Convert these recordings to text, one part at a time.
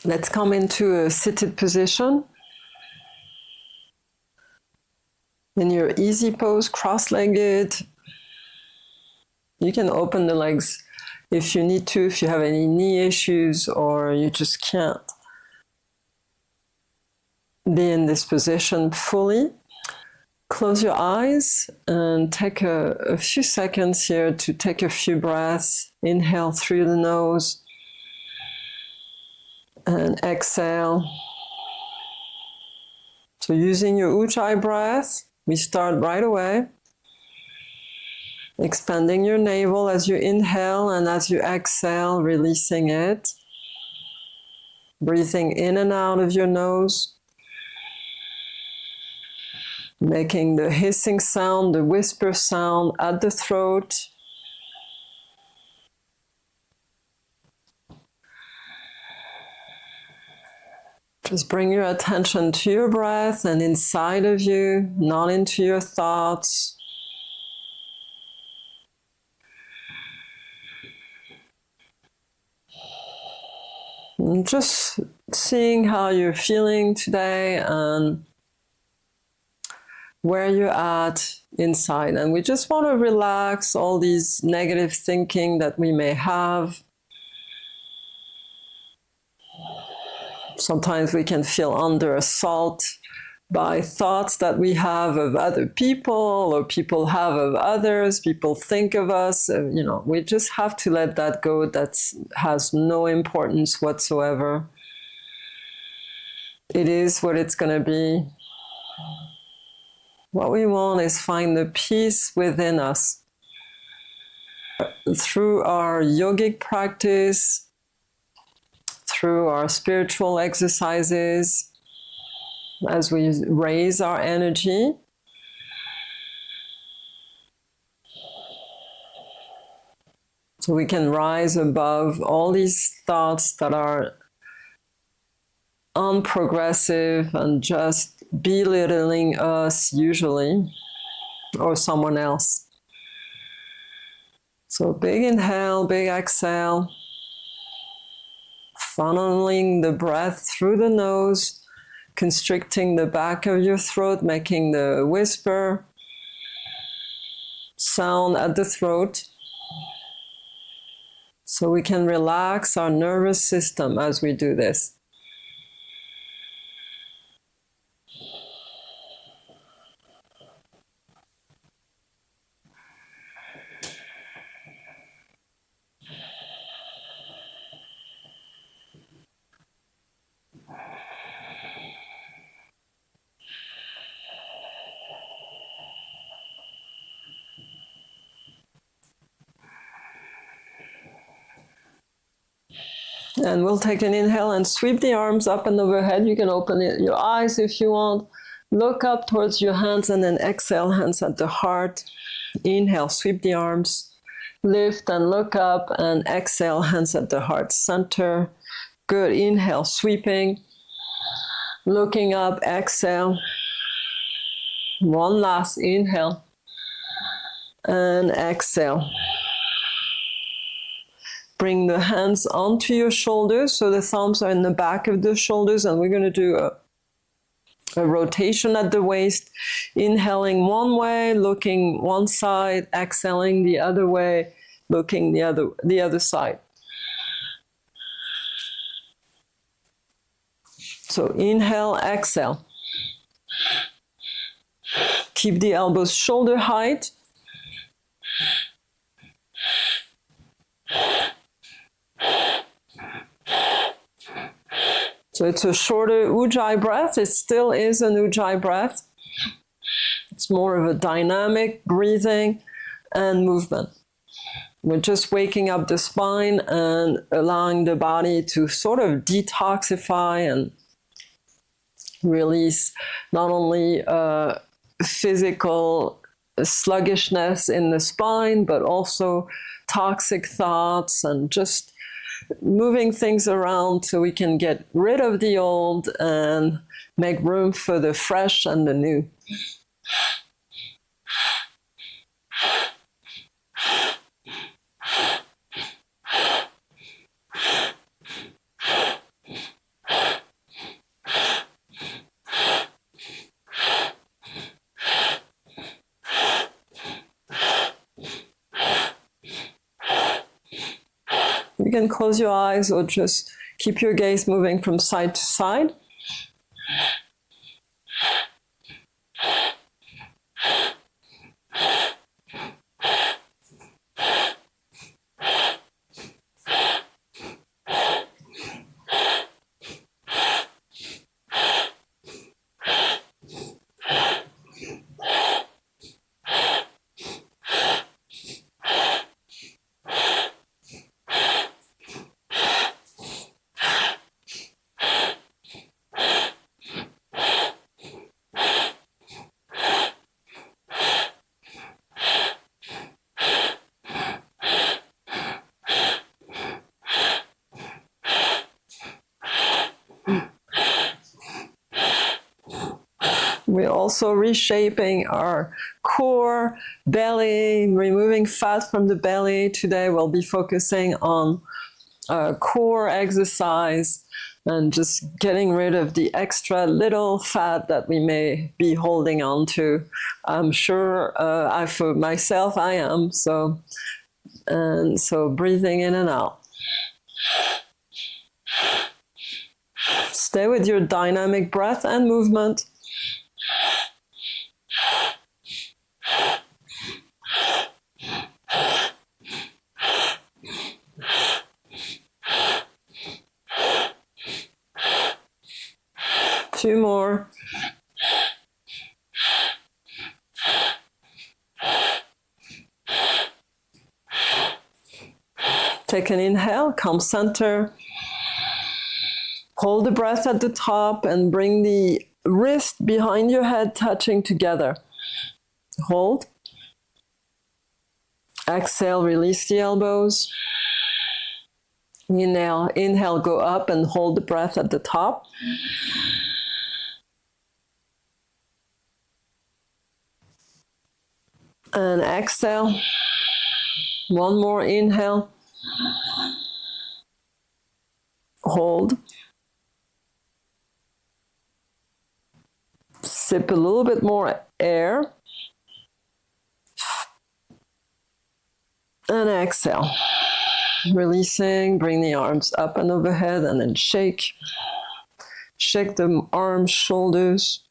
Let's come into a seated position. In your easy pose, cross-legged. You can open the legs if you need to, if you have any knee issues or you just can't be in this position fully. Close your eyes and take a few seconds here to take a few breaths. Inhale through the nose and exhale. So using your Ujjayi breath, we start right away. Expanding your navel as you inhale and as you exhale, releasing it. Breathing in and out of your nose. Making the hissing sound, the whisper sound at the throat. Just bring your attention to your breath and inside of you, not into your thoughts. And just seeing how you're feeling today and where you're at inside. And we just want to relax all these negative thinking that we may have. Sometimes we can feel under assault by thoughts that we have of other people or people have of others, people think of us. We just have to let that go. That has no importance whatsoever. It is what it's going to be. What we want is find the peace within us. Through our yogic practice, through our spiritual exercises, as we raise our energy, so we can rise above all these thoughts that are unprogressive and just belittling us usually, or someone else. So big inhale, big exhale, funneling the breath through the nose, constricting the back of your throat, making the whisper sound at the throat. So we can relax our nervous system as we do this. And we'll take an inhale and sweep the arms up and overhead. You can open your eyes if you want. Look up towards your hands and then exhale, hands at the heart. Inhale, sweep the arms. Lift and look up and exhale, hands at the heart center. Good. Inhale, sweeping. Looking up, exhale. One last inhale. And exhale. Bring the hands onto your shoulders, so the thumbs are in the back of the shoulders, and we're going to do a rotation at the waist, inhaling one way, looking one side, exhaling the other way, looking the other side. So inhale, exhale. Keep the elbows shoulder height. So it's a shorter Ujjayi breath. It still is an Ujjayi breath. It's more of a dynamic breathing and movement. We're just waking up the spine and allowing the body to sort of detoxify and release not only physical sluggishness in the spine, but also toxic thoughts and just moving things around so we can get rid of the old and make room for the fresh and the new. can close your eyes or just keep your gaze moving from side to side. We're also reshaping our core, belly, removing fat from the belly. Today we'll be focusing on core exercise and just getting rid of the extra little fat that we may be holding on to. I'm sure for myself I am. So breathing in and out. Stay with your dynamic breath and movement. Two more. Take an inhale, come center. Hold the breath at the top and bring the wrist behind your head touching together. Hold. Exhale, release the elbows. Inhale, go up and hold the breath at the top. And exhale. One more inhale. Hold. Sip a little bit more air. And exhale. Releasing, bring the arms up and overhead and then shake. Shake the arms, shoulders.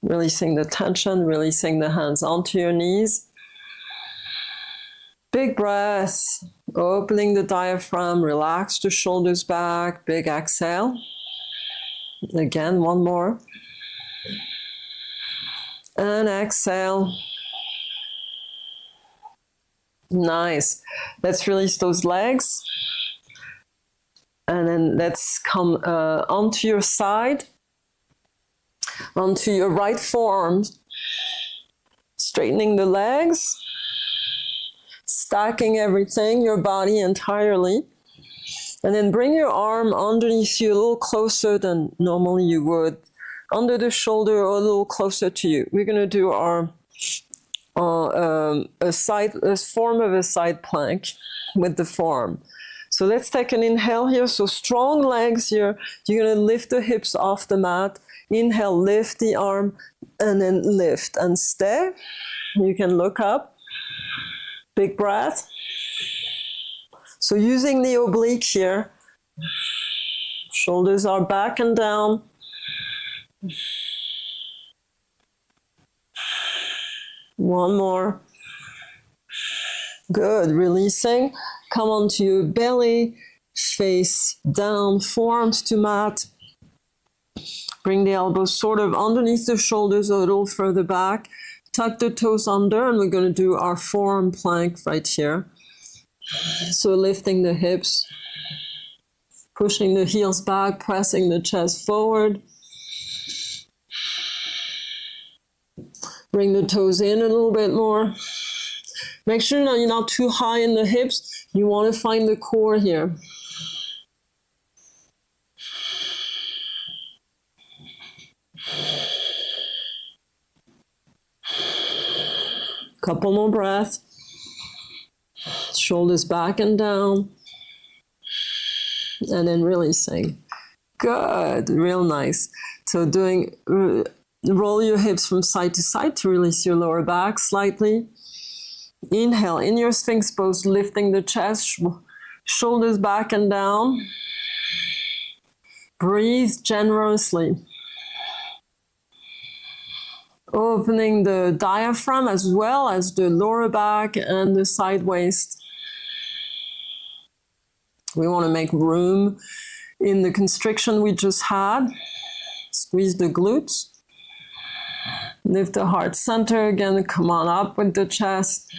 Releasing the tension, releasing the hands onto your knees. Big breath, opening the diaphragm, relax the shoulders back, big exhale. Again, one more. And exhale. Nice. Let's release those legs. And then let's come onto your side, onto your right forearm. Straightening the legs. Stacking everything, your body entirely. And then bring your arm underneath you a little closer than normally you would. Under the shoulder or a little closer to you. We're going to do our a form of a side plank with the forearm. So let's take an inhale here. So strong legs here. You're going to lift the hips off the mat. Inhale, lift the arm and then lift and stay. You can look up. Big breath. So using the oblique here. Shoulders are back and down. One more. Good. Releasing. Come onto your belly. Face down. Forearms to mat. Bring the elbows sort of underneath the shoulders a little further back. Tuck the toes under and we're going to do our forearm plank right here. So lifting the hips. Pushing the heels back. Pressing the chest forward. Bring the toes in a little bit more. Make sure that you're not too high in the hips. You want to find the core here. Couple more breaths. Shoulders back and down. And then releasing. Good, real nice. So roll your hips from side to side to release your lower back slightly. Inhale, in your Sphinx pose, lifting the chest, Shoulders back and down. Breathe generously. Opening the diaphragm as well as the lower back and the side waist. We want to make room in the constriction we just had. Squeeze the glutes. Lift the heart center again. Come on up with the chest.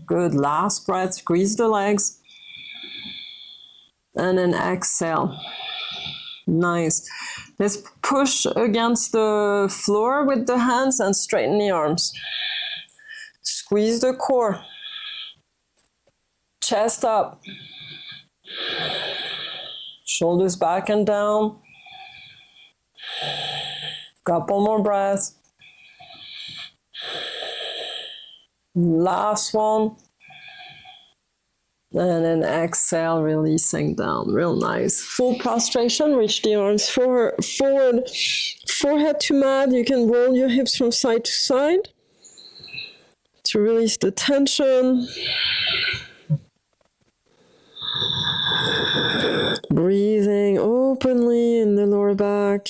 Good. Last breath. Squeeze the legs. And then exhale. Nice. Let's push against the floor with the hands and straighten the arms. Squeeze the core. Chest up. Shoulders back and down. Couple more breaths. Last one. And then exhale, releasing down. Real nice. Full prostration. Reach the arms forward. Forehead to mat. You can roll your hips from side to side to release the tension. Breathing openly in the lower back.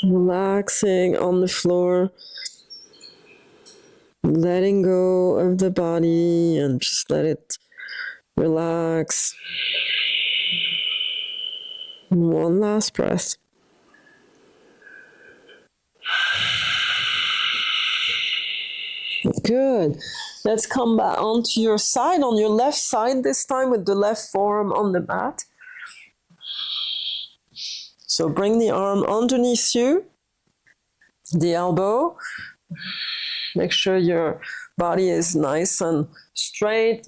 Relaxing on the floor. Letting go of the body and just let it relax. One last breath. Good. Let's come back onto your side, on your left side this time with the left forearm on the mat. So bring the arm underneath you, the elbow. Make sure your body is nice and straight.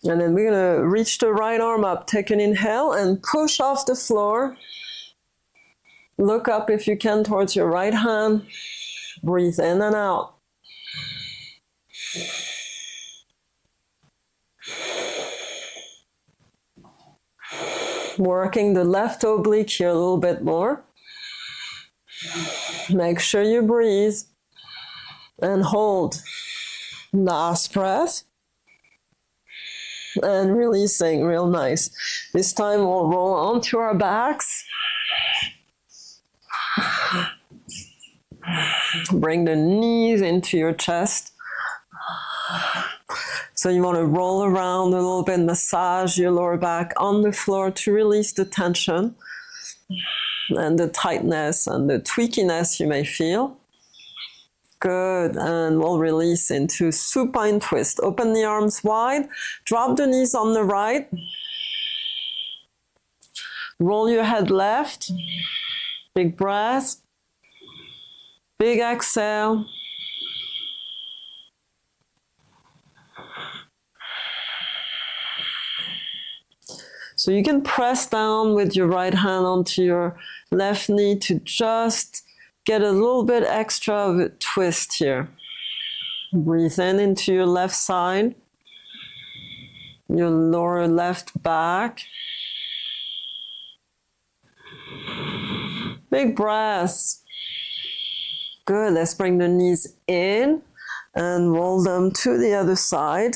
And then we're going to reach the right arm up. Take an inhale and push off the floor. Look up if you can towards your right hand. Breathe in and out. Working the left oblique here a little bit more. Make sure you breathe. And hold. Last breath. And releasing, real nice. This time we'll roll onto our backs. Bring the knees into your chest. So you want to roll around a little bit, massage your lower back on the floor to release the tension and the tightness and the tweakiness you may feel. Good, and we'll release into supine twist. Open the arms wide, drop the knees on the right. Roll your head left. Big breath. Big exhale. So you can press down with your right hand onto your left knee to just get a little bit extra of a twist here. Breathe in into your left side, your lower left back. Big breaths. Good, let's bring the knees in and roll them to the other side.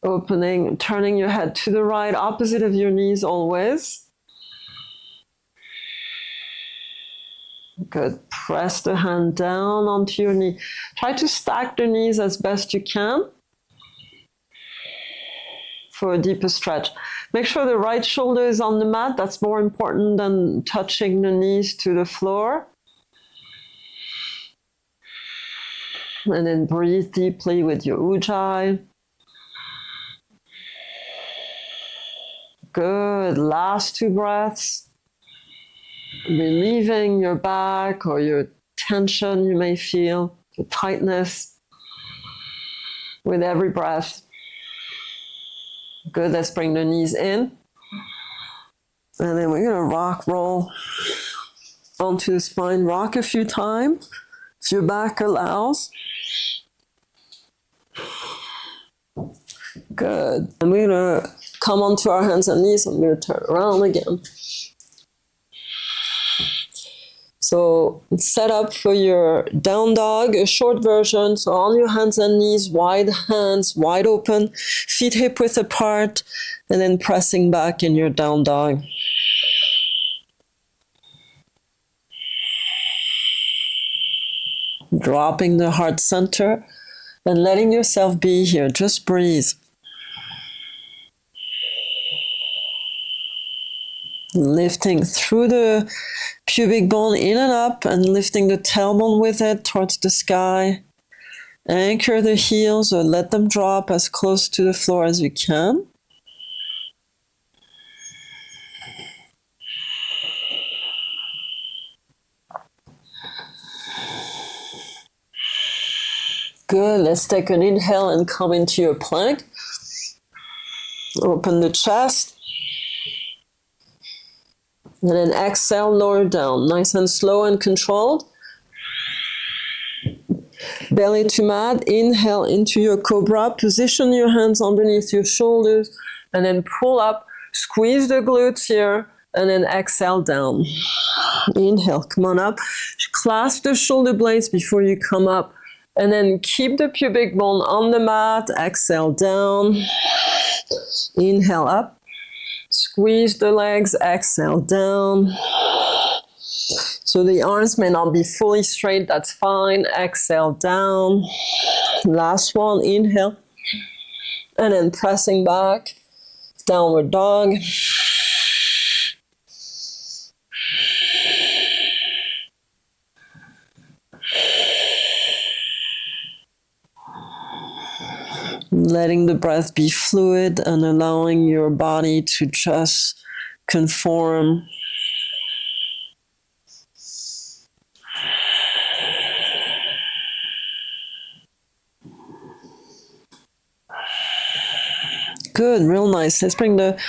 Opening, turning your head to the right, opposite of your knees always. Good. Press the hand down onto your knee. Try to stack the knees as best you can for a deeper stretch. Make sure the right shoulder is on the mat. That's more important than touching the knees to the floor. And then breathe deeply with your ujjayi. Good. Last two breaths. Relieving your back or your tension you may feel, the tightness with every breath. Good, let's bring the knees in. And then we're gonna rock, roll onto the spine. Rock a few times, if your back allows. Good. And we're gonna come onto our hands and knees. I'm gonna turn around again. So set up for your down dog, a short version. So on your hands and knees, wide hands, wide open, feet hip width apart, and then pressing back in your down dog. Dropping the heart center and letting yourself be here. Just breathe. Lifting through the pubic bone in and up and lifting the tailbone with it towards the sky. Anchor the heels or let them drop as close to the floor as you can. Good. Let's take an inhale and come into your plank. Open the chest. And then exhale, lower down. Nice and slow and controlled. Belly to mat. Inhale into your cobra. Position your hands underneath your shoulders. And then pull up. Squeeze the glutes here. And then exhale down. Inhale, come on up. Clasp the shoulder blades before you come up. And then keep the pubic bone on the mat. Exhale down. Inhale up. Squeeze the legs, exhale down. So the arms may not be fully straight, that's fine. Exhale down. Last one, inhale. And then pressing back, downward dog. Letting the breath be fluid and allowing your body to just conform. Good, real nice. Let's bring the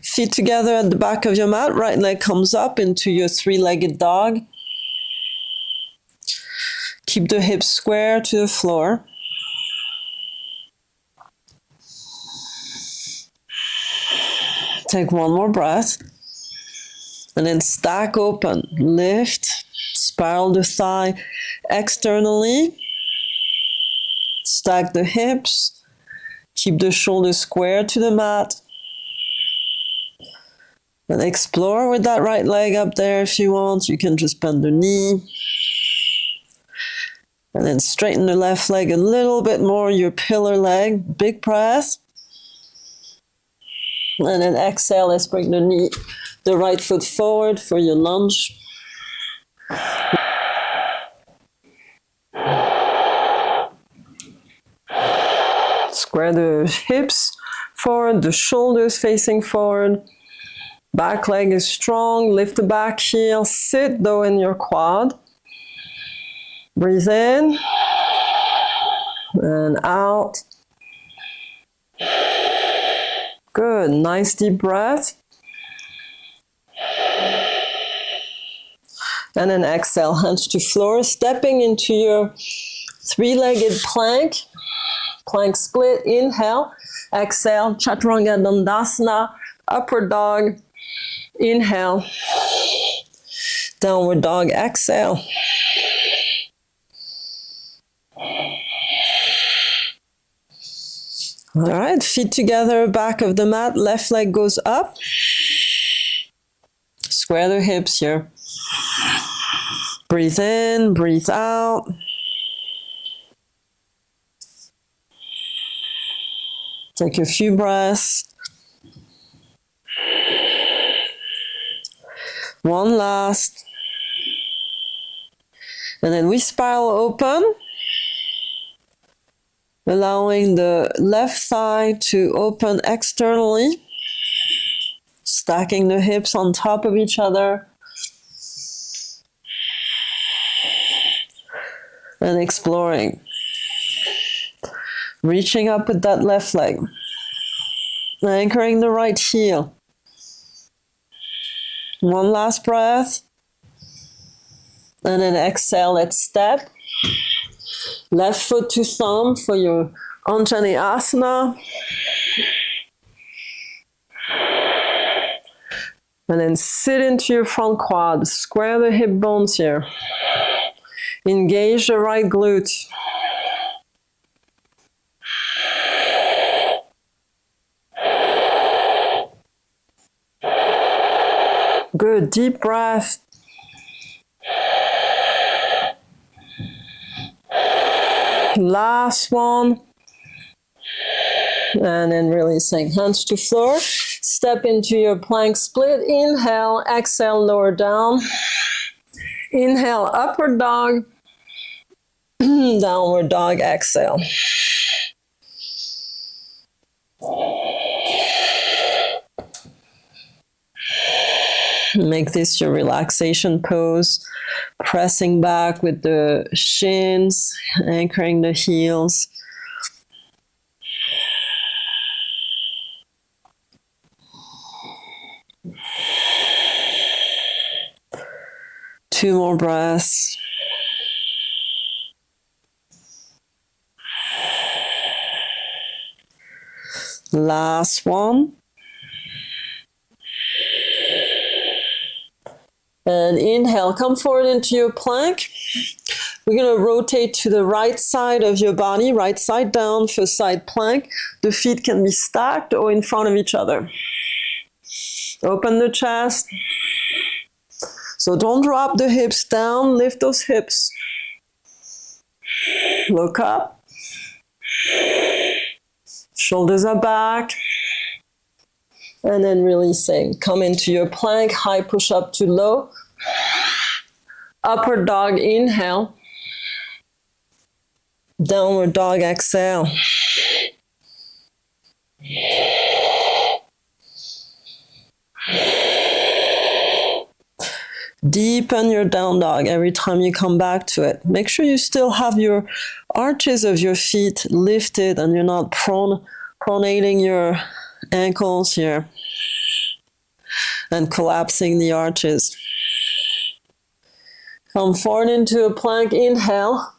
feet together at the back of your mat. Right leg comes up into your three-legged dog. Keep the hips square to the floor. Take one more breath. And then stack open. Lift. Spiral the thigh externally. Stack the hips. Keep the shoulders square to the mat. And explore with that right leg up there if you want. You can just bend the knee. And then straighten the left leg a little bit more, your pillar leg. Big breath. And then exhale, let's bring the right foot forward for your lunge. Square the hips forward, the shoulders facing forward. Back leg is strong, lift the back heel, sit though in your quad. Breathe in and out. Good, nice deep breath. And then exhale, hands to floor, stepping into your three-legged plank. Plank split, inhale, exhale, Chaturanga Dandasana, upward dog, inhale, downward dog, exhale. All right, feet together, back of the mat, left leg goes up. Square the hips here. Breathe in, breathe out. Take a few breaths. One last. And then we spiral open, allowing the left thigh to open externally, stacking the hips on top of each other, and exploring. Reaching up with that left leg, anchoring the right heel. One last breath, and then exhale, let's step. Left foot to thumb for your Anjaneyasana. And then sit into your front quad. Square the hip bones here. Engage the right glute. Good, deep breath. Last one. And then releasing, hands to floor. Step into your plank split. Inhale, exhale, lower down. Inhale, upward dog. Downward dog, exhale. Make this your relaxation pose. Pressing back with the shins, anchoring the heels. Two more breaths. Last one. And inhale, come forward into your plank. We're going to rotate to the right side of your body, right side down for side plank. The feet can be stacked or in front of each other. Open the chest. So don't drop the hips down, lift those hips. Look up. Shoulders are back. And then releasing. Come into your plank, high push up to low. Upward dog, inhale. Downward dog, exhale. Deepen your down dog every time you come back to it. Make sure you still have your arches of your feet lifted and you're not pronating your ankles here and collapsing the arches. Come forward into a plank, inhale,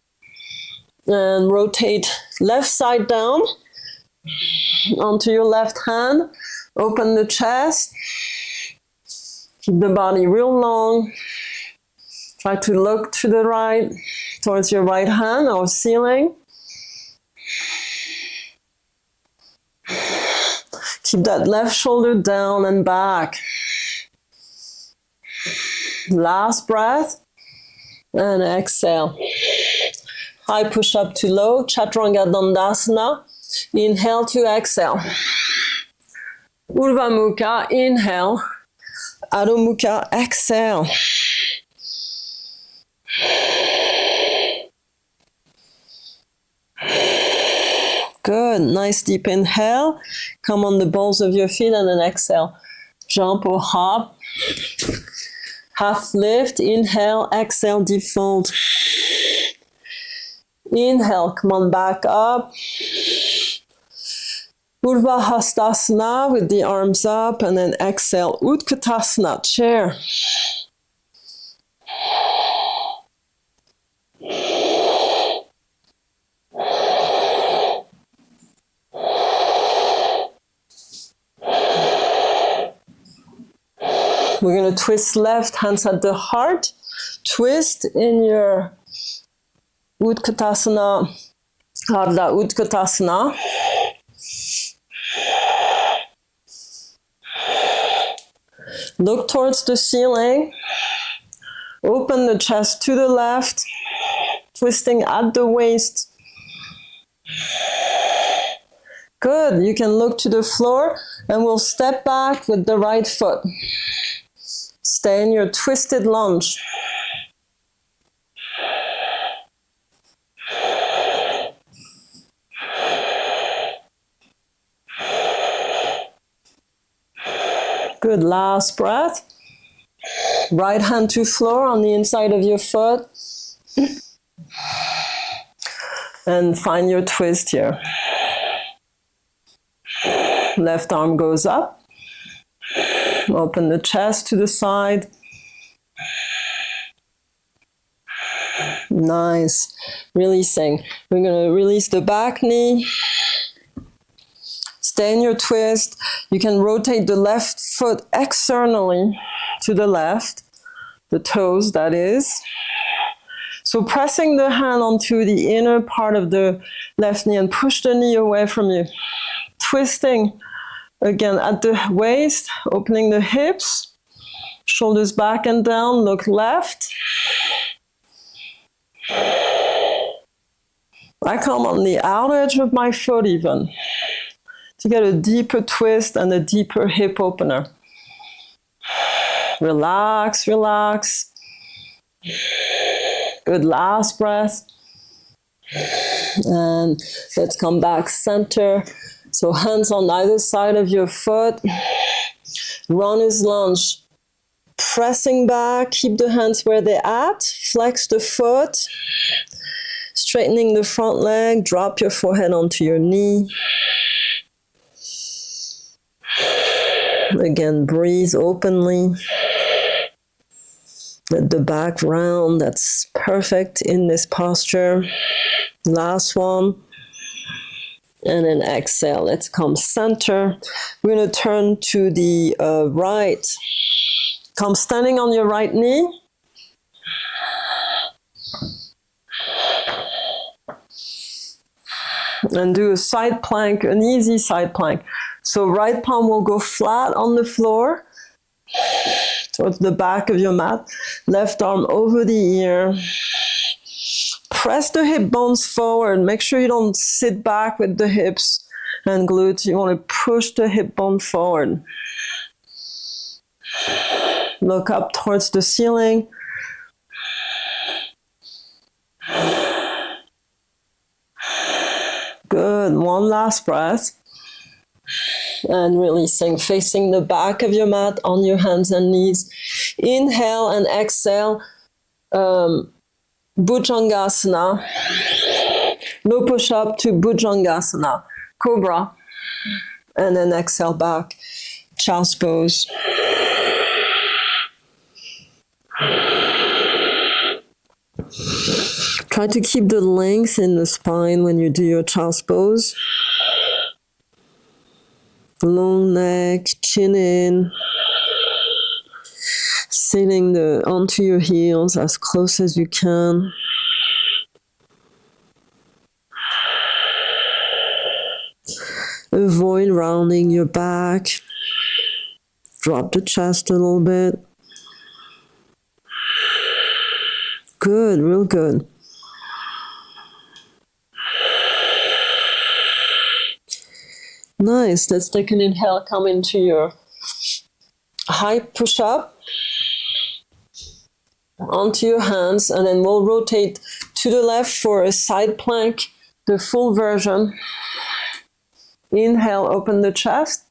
and rotate left side down onto your left hand. Open the chest. Keep the body real long. Try to look to the right, towards your right hand or ceiling. Keep that left shoulder down and back. Last breath. And exhale. High push up to low, Chaturanga Dandasana. Inhale to exhale. Urdhva Mukha, inhale. Adho Mukha, exhale. Good, nice deep inhale. Come on the balls of your feet and then exhale. Jump or hop. Half lift, inhale, exhale, deep fold. Inhale, come on back up. Vasistasana with the arms up and then exhale, Utkatasana, chair. We're going to twist left, hands at the heart. Twist in your Utkatasana, Ardha Utkatasana. Look towards the ceiling. Open the chest to the left, twisting at the waist. Good. You can look to the floor and we'll step back with the right foot. Stay in your twisted lunge. Good, last breath. Right hand to floor on the inside of your foot. And find your twist here. Left arm goes up. Open the chest to the side. Nice. Releasing. We're going to release the back knee. Stay in your twist. You can rotate the left foot externally to the left, the toes, that is. So pressing the hand onto the inner part of the left knee and push the knee away from you. Twisting again at the waist, opening the hips, shoulders back and down, look left. I come on the outer edge of my foot even to get a deeper twist and a deeper hip opener. Relax, relax. Good, last breath. And let's come back center. So hands on either side of your foot. Runner's lunge. Pressing back, keep the hands where they're at. Flex the foot. Straightening the front leg. Drop your forehead onto your knee. Again, breathe openly. Let the back round. That's perfect in this posture. Last one. And then exhale. Let's come center. We're going to turn to the right. Come standing on your right knee. And do a side plank, an easy side plank. So right palm will go flat on the floor towards the back of your mat. Left arm over the ear. Press the hip bones forward. Make sure you don't sit back with the hips and glutes. You want to push the hip bone forward. Look up towards the ceiling. Good. One last breath. And releasing, facing the back of your mat on your hands and knees. Inhale and exhale. Bhujangasana. Low push-up to Bhujangasana. Cobra. And then exhale back. Child's pose. Try to keep the length in the spine when you do your child's pose. Long neck, chin in. Sitting onto your heels as close as you can. Avoid rounding your back. Drop the chest a little bit. Good, real good. Nice. Let's take an inhale. Come into your high push-up. Onto your hands, and then we'll rotate to the left for a side plank, the full version. Inhale, open the chest.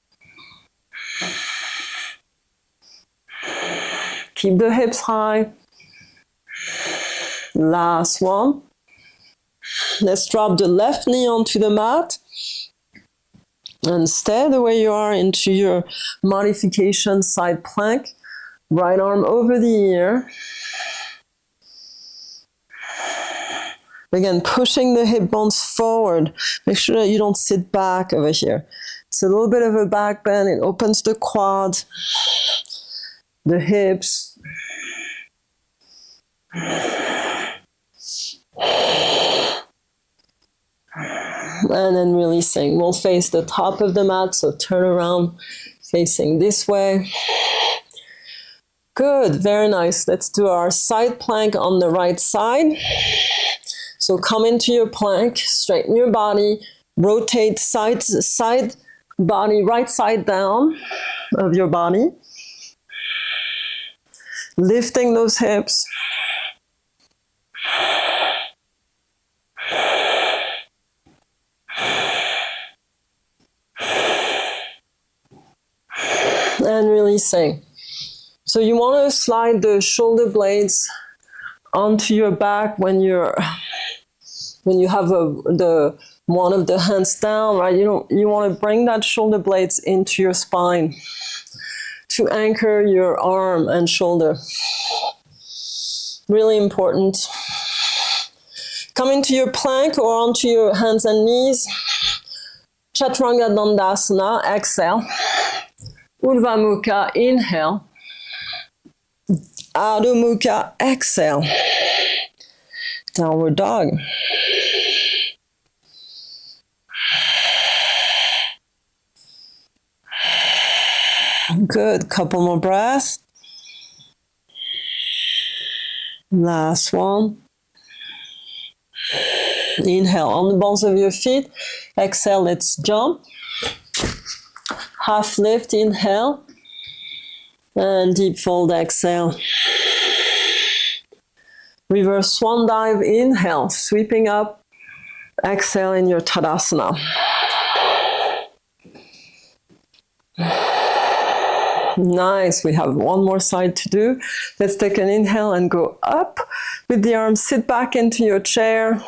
Keep the hips high. Last one. Let's drop the left knee onto the mat. And stay the way you are into your modification side plank. Right arm over the ear. Again, pushing the hip bones forward. Make sure that you don't sit back over here. It's a little bit of a back bend. It opens the quad, the hips. And then releasing. We'll face the top of the mat, so turn around, facing this way. Good, very nice. Let's do our side plank on the right side. So come into your plank, straighten your body, rotate side body, right side down of your body. Lifting those hips. And releasing. So you want to slide the shoulder blades onto your back when you have the one of the hands down, right? You want to bring that shoulder blades into your spine to anchor your arm and shoulder. Really important. Come into your plank or onto your hands and knees. Chaturanga Dandasana, exhale. Urdhva Mukha, inhale. Adho Mukha, exhale. Downward dog. Good, couple more breaths. Last one. Inhale on the balls of your feet. Exhale, let's jump. Half lift, inhale. And deep fold, exhale. Reverse swan dive, inhale, sweeping up. Exhale in your Tadasana. Nice, we have one more side to do. Let's take an inhale and go up with the arms. Sit back into your chair.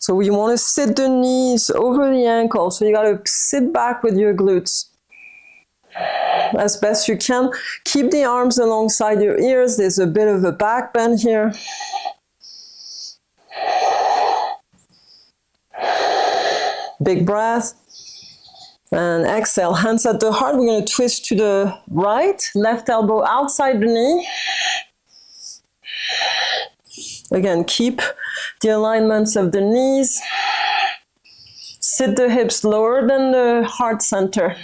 So you want to sit the knees over the ankles. So you got to sit back with your glutes as best you can. Keep the arms alongside your ears. There's a bit of a back bend here. Big breath. And exhale, hands at the heart. We're going to twist to the right, left elbow outside the knee. Again, keep the alignments of the knees. Sit the hips lower than the heart center.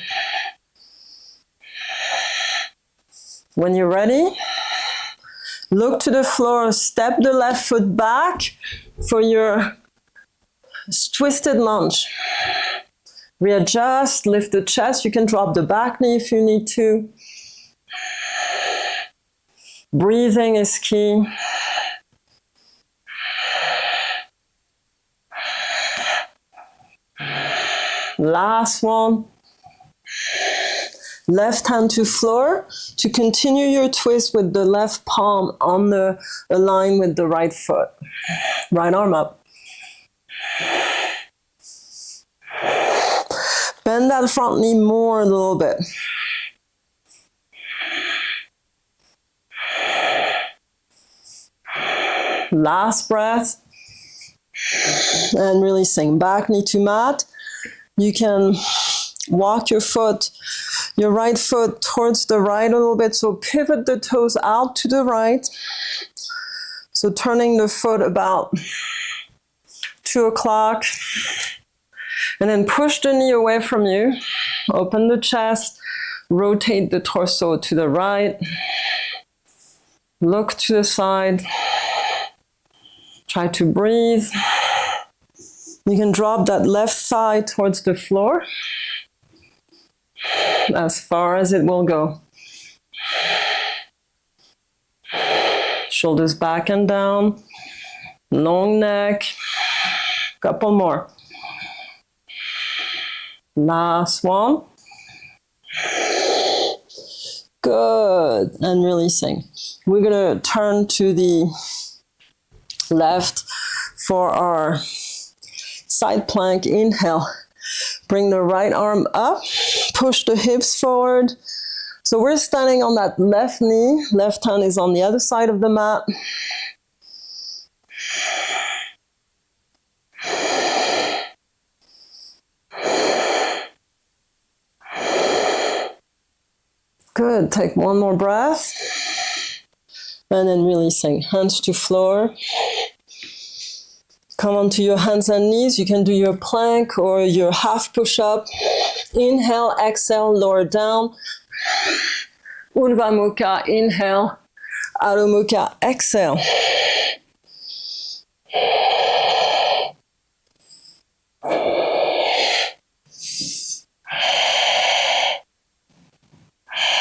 When you're ready, look to the floor, step the left foot back for your twisted lunge. Readjust, lift the chest. You can drop the back knee if you need to. Breathing is key. Last one. Left hand to floor to continue your twist with the left palm on the line with the right foot. Right arm up. Bend that front knee more a little bit. Last breath. And releasing. Back knee to mat. You can walk your foot, your right foot towards the right a little bit. So pivot the toes out to the right. So turning the foot about 2 o'clock. And then push the knee away from you. Open the chest. Rotate the torso to the right. Look to the side. Try to breathe. You can drop that left thigh towards the floor. As far as it will go. Shoulders back and down. Long neck. Couple more. Last one. Good. And releasing. We're going to turn to the left for our side plank. Inhale. Bring the right arm up. Push the hips forward. So we're standing on that left knee. Left hand is on the other side of the mat. Good. Take one more breath. And then releasing. Hands to floor. Come onto your hands and knees. You can do your plank or your half push-up. Inhale, exhale, lower down. Urdhva Mukha, inhale. Adho Mukha, exhale.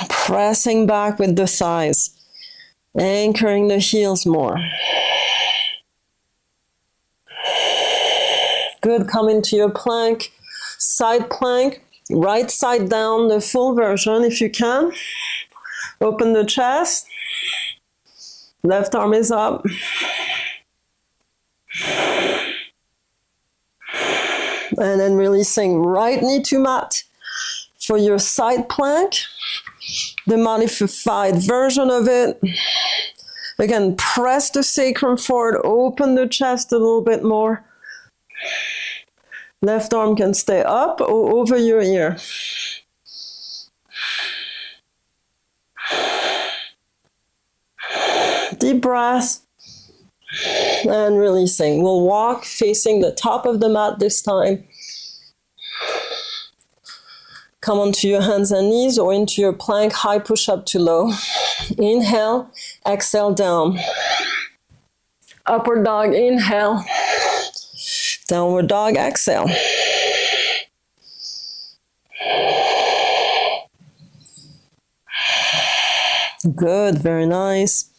Pressing back with the thighs. Anchoring the heels more. Good, come into your plank. Side plank, right side down, the full version if you can. Open the chest. Left arm is up. And then releasing right knee to mat for your side plank. The modified version of it. Again, press the sacrum forward, open the chest a little bit more. Left arm can stay up or over your ear. Deep breath. And releasing. We'll walk facing the top of the mat this time. Come onto your hands and knees or into your plank, high push up to low. Inhale, exhale down. Upward dog, inhale. Downward dog, exhale. Good, very nice.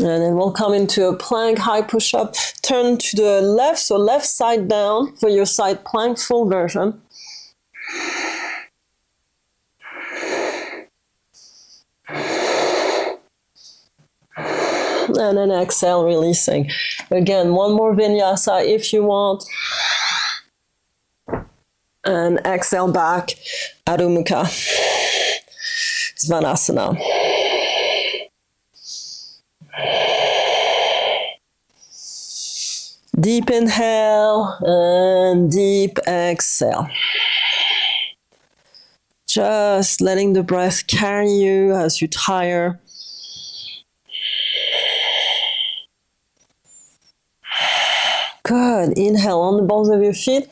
And then we'll come into a plank, high push-up. Turn to the left, so left side down for your side plank, full version. And then exhale, releasing. Again, one more vinyasa if you want. And exhale back, Adho Mukha, Svanasana. Deep inhale and deep exhale. Just letting the breath carry you as you tire. Good. Inhale on the balls of your feet.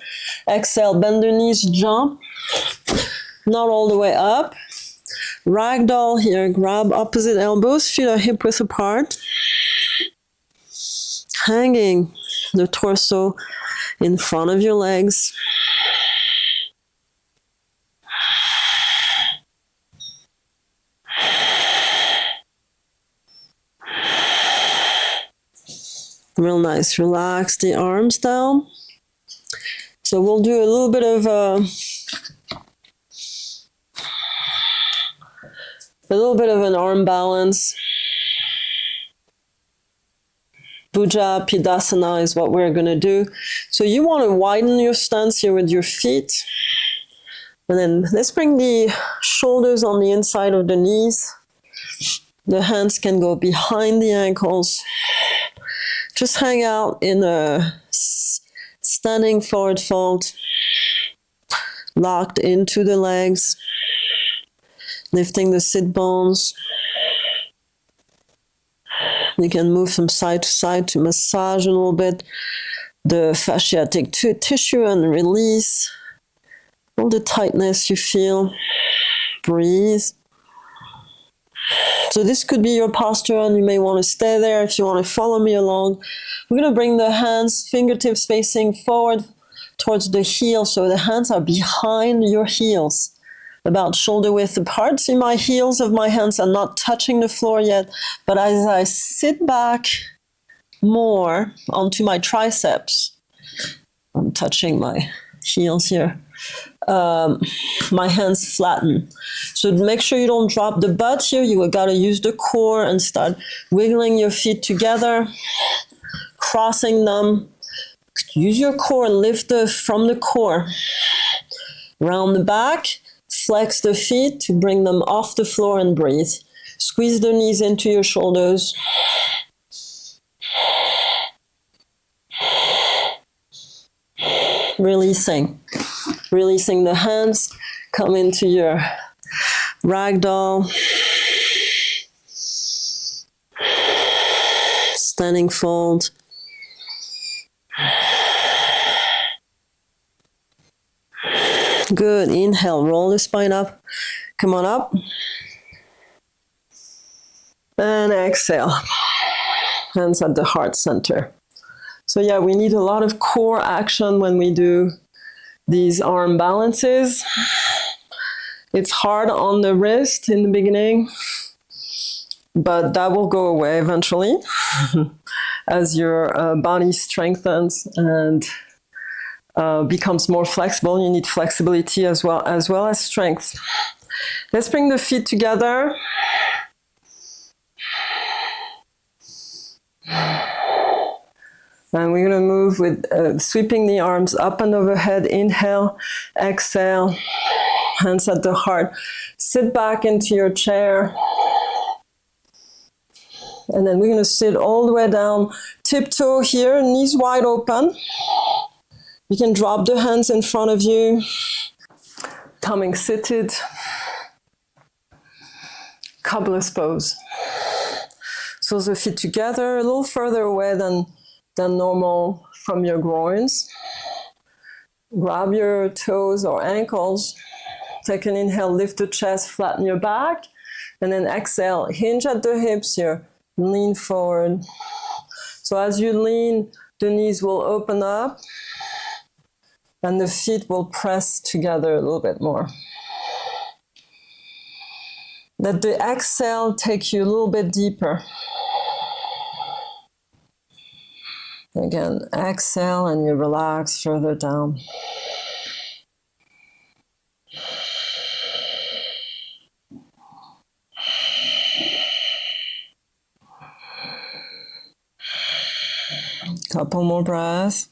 Exhale, bend the knees, jump. Not all the way up. Ragdoll here. Grab opposite elbows, feet are hip width apart. Hanging the torso in front of your legs. Real nice. Relax the arms down. So we'll do a little bit of an arm balance. Bujhapidasana is what we're going to do. So you want to widen your stance here with your feet. And then let's bring the shoulders on the inside of the knees. The hands can go behind the ankles. Just hang out in a standing forward fold, locked into the legs, lifting the sit bones. You can move from side to side to massage a little bit the fasciatic tissue and release all the tightness you feel. Breathe. So this could be your posture, and you may want to stay there if you want to follow me along. We're going to bring the hands, fingertips facing forward towards the heel, so the hands are behind your heels, about shoulder width apart. See, my heels of my hands are not touching the floor yet, but as I sit back more onto my triceps, I'm touching my heels here. My hands flatten. So make sure you don't drop the butt here. You got to use the core and start wiggling your feet together, crossing them. Use your core, lift from the core. Round the back, flex the feet to bring them off the floor and breathe. Squeeze the knees into your shoulders. Releasing the hands, come into your ragdoll, standing fold. Good, inhale, roll the spine up, come on up, and exhale, hands at the heart center. So yeah, we need a lot of core action when we do these arm balances. It's hard on the wrist in the beginning, but that will go away eventually as your body strengthens and becomes more flexible. You need flexibility as well as strength. Let's bring the feet together. And we're going to move with sweeping the arms up and overhead. Inhale, exhale, hands at the heart. Sit back into your chair. And then we're going to sit all the way down. Tiptoe here, knees wide open. You can drop the hands in front of you. Coming seated. Cobbler's pose. So the feet together, a little further away than normal from your groins. Grab your toes or ankles. Take an inhale, lift the chest, flatten your back. And then exhale, hinge at the hips here. Lean forward. So as you lean, the knees will open up and the feet will press together a little bit more. Let the exhale take you a little bit deeper. Again, exhale and you relax further down. Couple more breaths.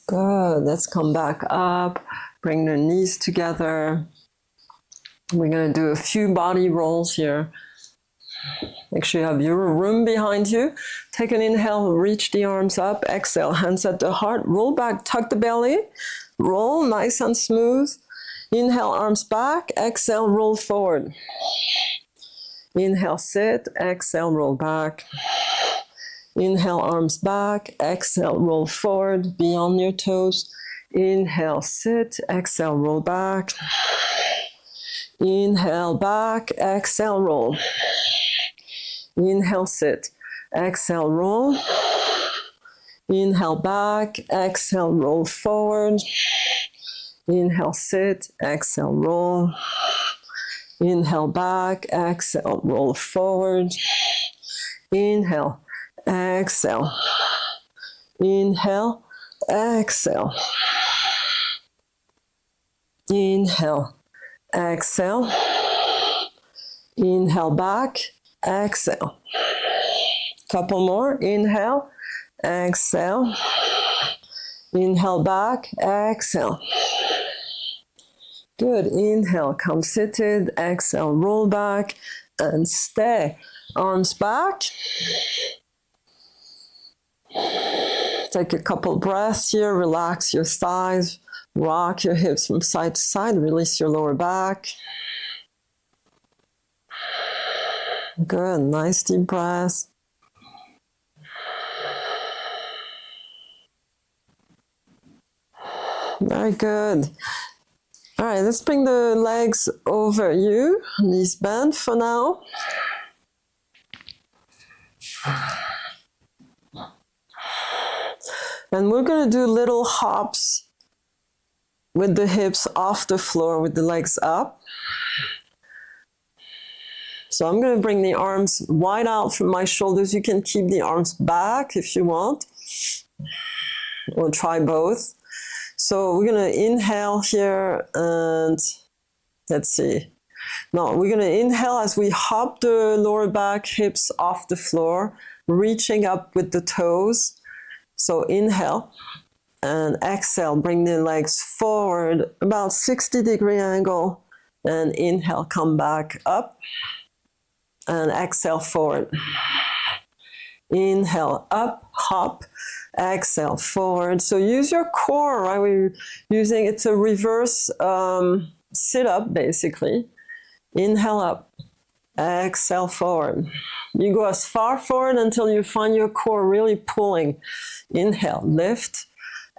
Good. Let's come back up. Bring the knees together. We're going to do a few body rolls here. Make sure you have your room behind you. Take an inhale, reach the arms up. Exhale, hands at the heart. Roll back, tuck the belly. Roll nice and smooth. Inhale, arms back. Exhale, roll forward. Inhale, sit. Exhale, roll back. Inhale, arms back. Exhale, roll forward. Be on your toes. Inhale, sit. Exhale, roll back. Inhale, back. Exhale, roll. Inhale, sit. Exhale, roll. Inhale, back. Exhale, roll forward. Inhale, sit. Exhale, roll. Inhale, back. Exhale, roll forward. Inhale, exhale. Inhale, exhale. Inhale, exhale. Inhale, back. Exhale. Couple more. Inhale, exhale. Inhale, back. Exhale. Good. Inhale, come seated. Exhale, roll back and stay. Arms back. Take a couple breaths here. Relax your thighs. Rock your hips from side to side. Release your lower back. Good. Nice deep breaths. Very good. All right, let's bring the legs over you. Knees bent for now. And we're going to do little hops with the hips off the floor with the legs up. So I'm going to bring the arms wide out from my shoulders. You can keep the arms back if you want, or try both. So we're going to inhale here and let's see. No, we're going to inhale as we hop the lower back, hips off the floor, reaching up with the toes. So inhale and exhale, bring the legs forward, about 60-degree angle, and inhale, come back up and exhale forward. Inhale, up, hop, exhale, forward. So use your core, right? We're using, it's a reverse sit-up, basically. Inhale up, exhale forward. You go as far forward until you find your core really pulling. Inhale, lift,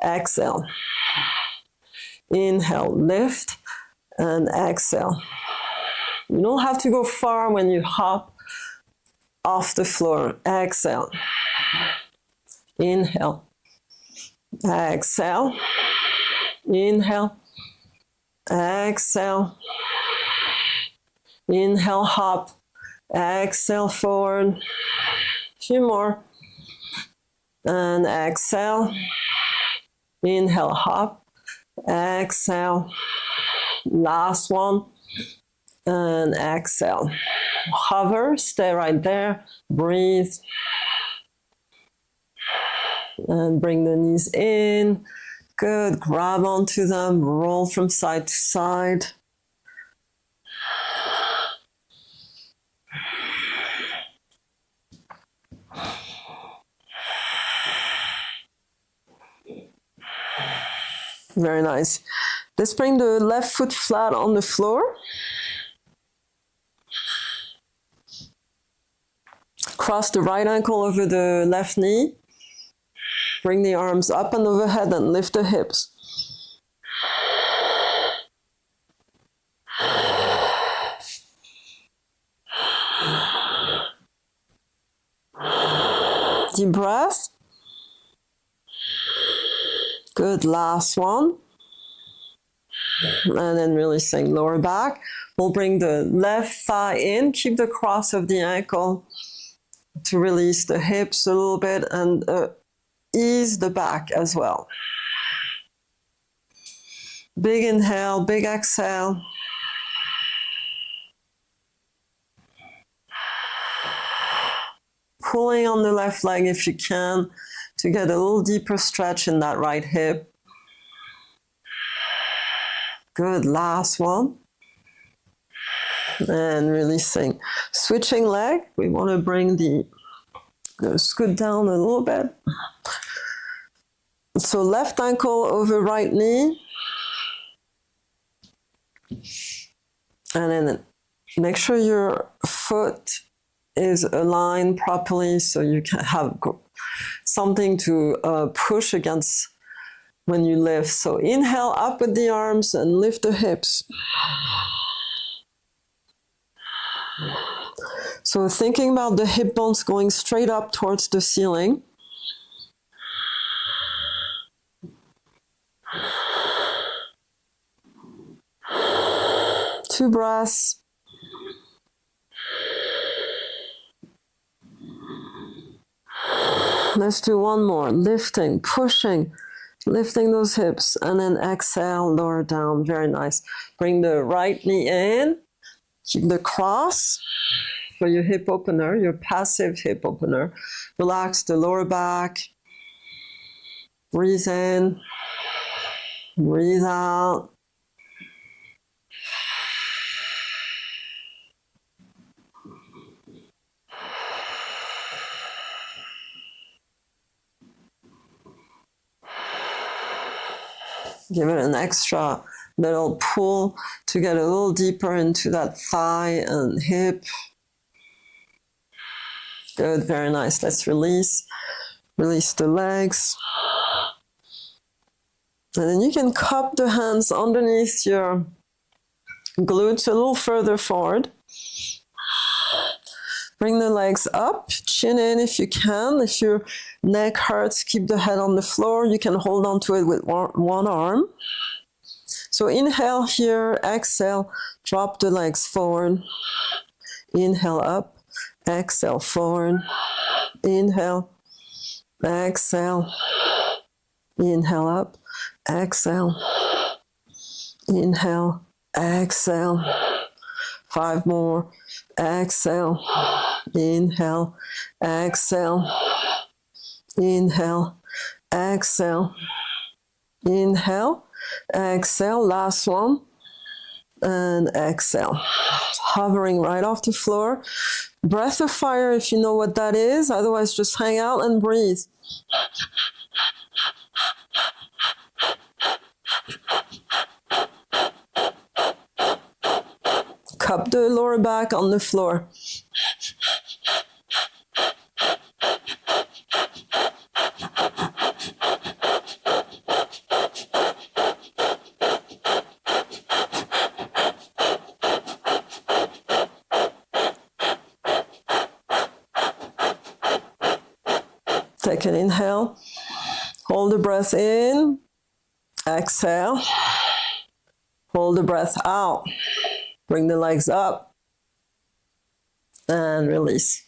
exhale. Inhale, lift, and exhale. You don't have to go far when you hop off the floor. Exhale. Inhale. Exhale. Inhale. Exhale. Inhale, hop. Exhale, forward. A few more. And exhale. Inhale, hop. Exhale. Last one. And exhale. Hover, stay right there, breathe. And bring the knees in. Good, grab onto them, roll from side to side. Very nice. Let's bring the left foot flat on the floor. Cross the right ankle over the left knee. Bring the arms up and overhead and lift the hips. Deep breath. Good, last one. And then releasing lower back. We'll bring the left thigh in, keep the cross of the ankle to release the hips a little bit and ease the back as well. Big inhale, big exhale. Pulling on the left leg if you can to get a little deeper stretch in that right hip. Good, last one. And releasing. Switching leg, we want to bring the scoot down a little bit. So left ankle over right knee. And then make sure your foot is aligned properly so you can have something to push against when you lift. So inhale up with the arms and lift the hips. So thinking about the hip bones going straight up towards the ceiling. Two breaths. Let's do one more. Lifting, pushing, lifting those hips, and then exhale, lower down. Very nice. Bring the right knee in. Keep the cross for your hip opener, your passive hip opener. Relax the lower back. Breathe in. Breathe out. Give it an extra little pull to get a little deeper into that thigh and hip. Good, very nice. Let's release. Release the legs. And then you can cup the hands underneath your glutes a little further forward. Bring the legs up, chin in if you can. If your neck hurts, keep the head on the floor. You can hold on to it with one arm. So inhale here, exhale, drop the legs forward. Inhale up, exhale forward. Inhale, exhale. Inhale up, exhale. Inhale, exhale. 5 more. Exhale. Inhale. Exhale. Inhale. Exhale. Inhale. Exhale. Last one. And exhale. Hovering right off the floor. Breath of fire if you know what that is. Otherwise, just hang out and breathe. Cup the lower back on the floor. Take an inhale. Hold the breath in. Exhale. Hold the breath out. Bring the legs up and release.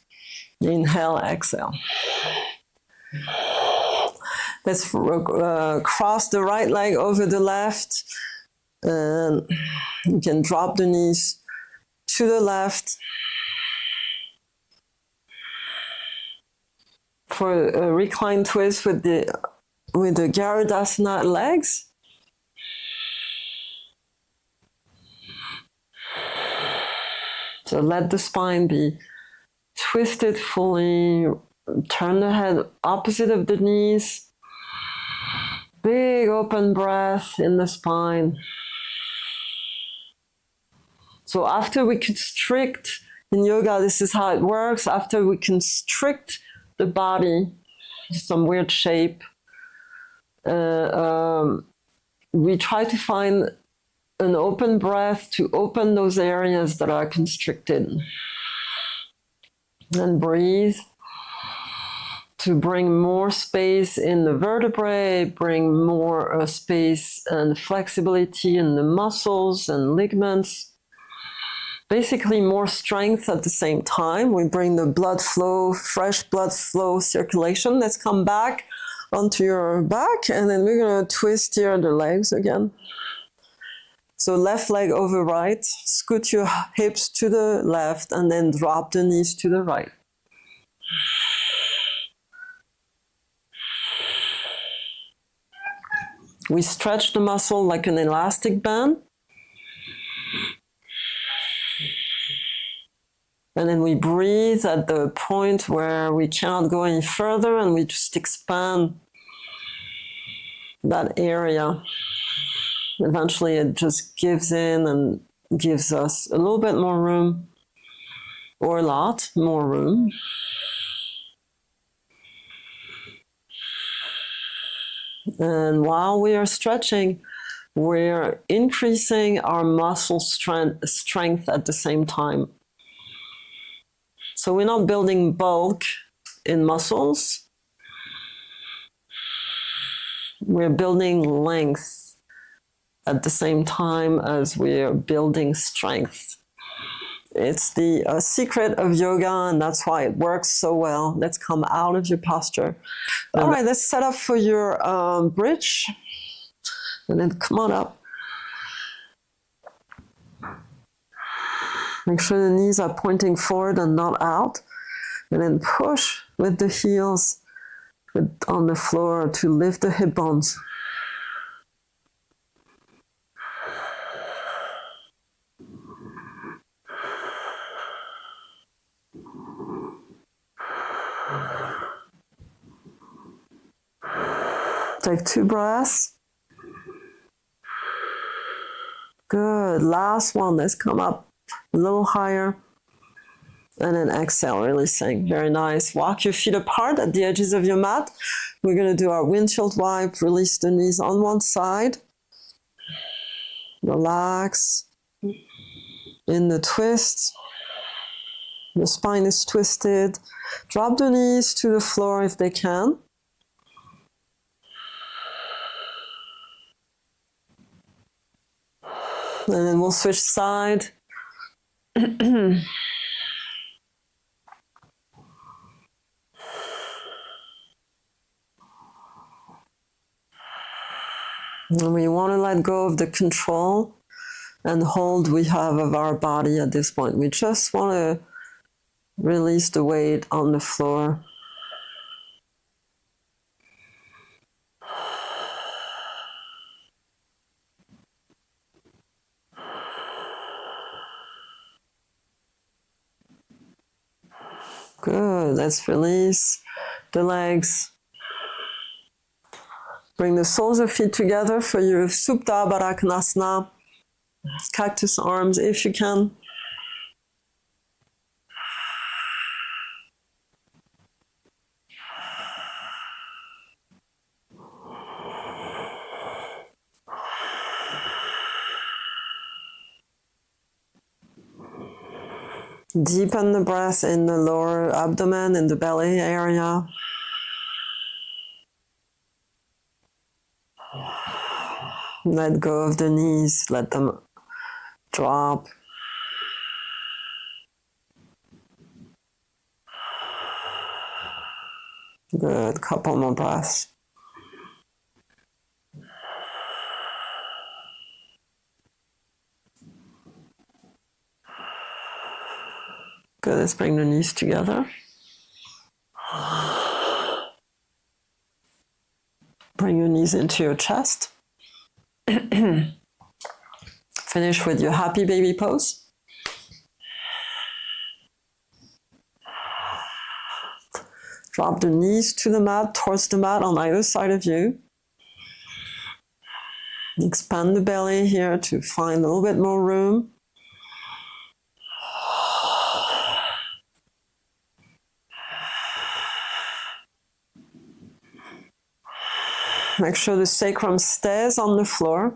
Inhale, exhale. Let's cross the right leg over the left. And you can drop the knees to the left for a reclined twist with the Garudasana legs. So let the spine be twisted fully. Turn the head opposite of the knees. Big open breath in the spine. So after we constrict, in yoga, this is how it works. After we constrict the body, some weird shape, we try to find an open breath to open those areas that are constricted. And breathe to bring more space in the vertebrae, bring more space and flexibility in the muscles and ligaments. Basically more strength at the same time. We bring the blood flow, fresh blood flow circulation. Let's come back onto your back, and then we're going to twist here the legs again. So left leg over right, scoot your hips to the left, and then drop the knees to the right. We stretch the muscle like an elastic band. And then we breathe at the point where we cannot go any further, and we just expand that area. Eventually it just gives in and gives us a little bit more room, or a lot more room. And while we are stretching, we're increasing our muscle strength at the same time. So we're not building bulk in muscles. We're building length at the same time as we're building strength. It's the secret of yoga, and that's why it works so well. Let's come out of your posture. All right, let's set up for your bridge. And then come on up. Make sure the knees are pointing forward and not out. And then push with the heels on the floor to lift the hip bones. Take 2 breaths. Good. Last one. Let's come up a little higher. And then exhale, releasing. Very nice. Walk your feet apart at the edges of your mat. We're going to do our windshield wipe. Release the knees on one side. Relax. In the twist. The spine is twisted. Drop the knees to the floor if they can. And then we'll switch side. And we want to let go of the control and hold we have of our body at this point. We just want to release the weight on the floor. Good. Let's release the legs. Bring the soles of feet together for your Supta Baddhakonasana. Cactus arms if you can. Deepen the breath in the lower abdomen, in the belly area. Let go of the knees, let them drop. Good, couple more breaths. Good, let's bring the knees together. Bring your knees into your chest. Finish with your happy baby pose. Drop the knees to the mat, towards the mat on either side of you. Expand the belly here to find a little bit more room. Make sure the sacrum stays on the floor.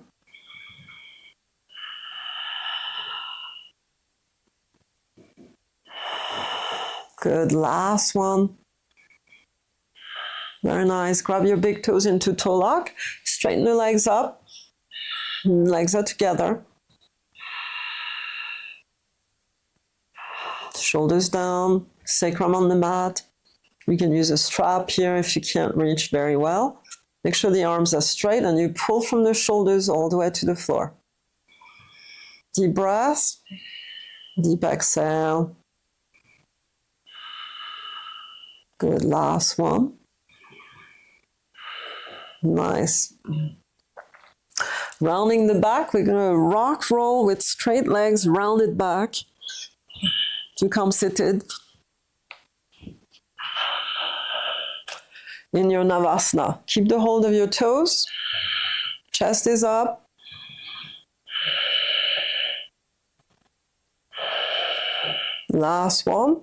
Good, last one. Very nice. Grab your big toes into toe lock. Straighten the legs up. Legs are together. Shoulders down, sacrum on the mat. You can use a strap here if you can't reach very well. Make sure the arms are straight and you pull from the shoulders all the way to the floor. Deep breath, deep exhale. Good, last one. Nice. Rounding the back, we're going to rock roll with straight legs, rounded back to come seated in your Navasana. Keep the hold of your toes. Chest is up. Last one.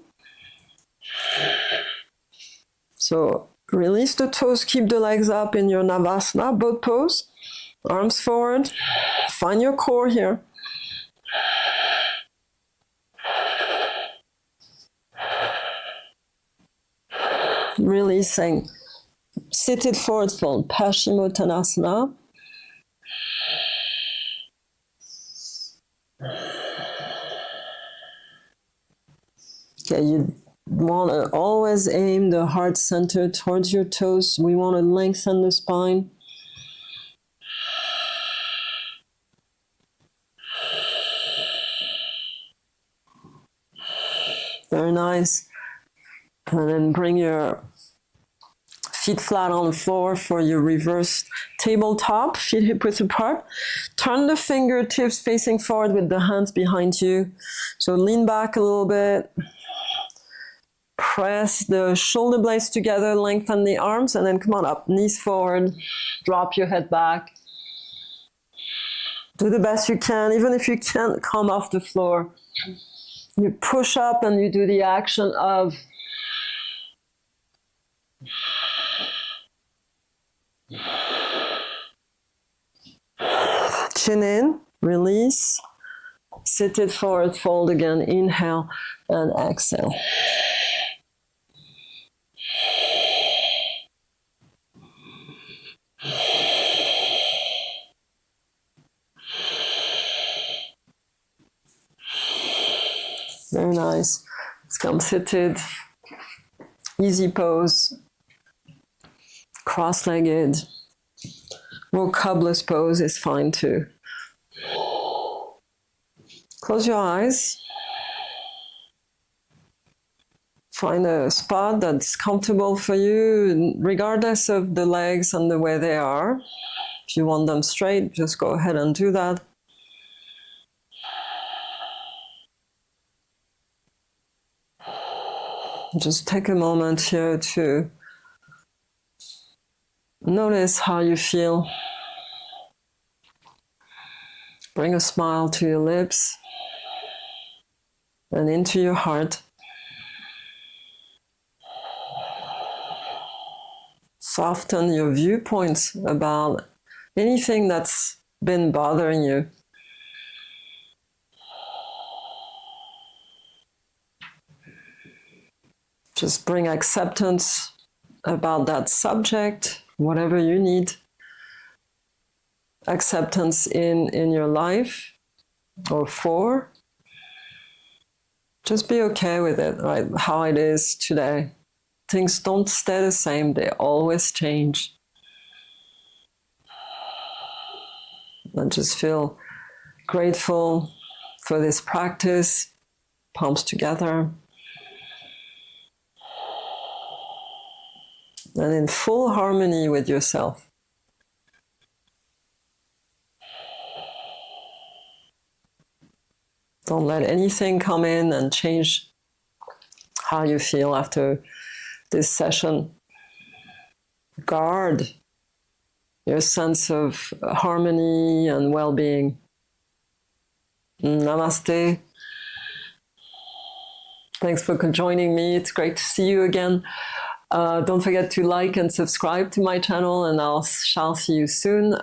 So release the toes, keep the legs up in your Navasana, both pose. Arms forward. Find your core here. Releasing. Seated forward fold, Paschimottanasana. Okay, you want to always aim the heart center towards your toes. We want to lengthen the spine. Very nice. And then bring your feet flat on the floor for your reversed tabletop, feet hip width apart. Turn the fingertips facing forward with the hands behind you. So lean back a little bit. Press the shoulder blades together, lengthen the arms, and then come on up. Knees forward, drop your head back. Do the best you can, even if you can't come off the floor. You push up and you do the action of chin in, release, seated forward fold again, inhale and exhale. Very nice. Let's come seated, easy pose, cross-legged. More cobblers pose is fine too. Close your eyes. Find a spot that's comfortable for you, regardless of the legs and the way they are. If you want them straight, just go ahead and do that. Just take a moment here to notice how you feel. Bring a smile to your lips and into your heart. Soften your viewpoints about anything that's been bothering you. Just bring acceptance about that subject, whatever you need. Acceptance in your life or for. Just be okay with it, right? How it is today. Things don't stay the same, they always change. And just feel grateful for this practice. Palms together. and in full harmony with yourself. Don't let anything come in and change how you feel after this session. Guard your sense of harmony and well-being. Namaste. Thanks for joining me. It's great to see you again. Don't forget to like and subscribe to my channel, and I shall see you soon.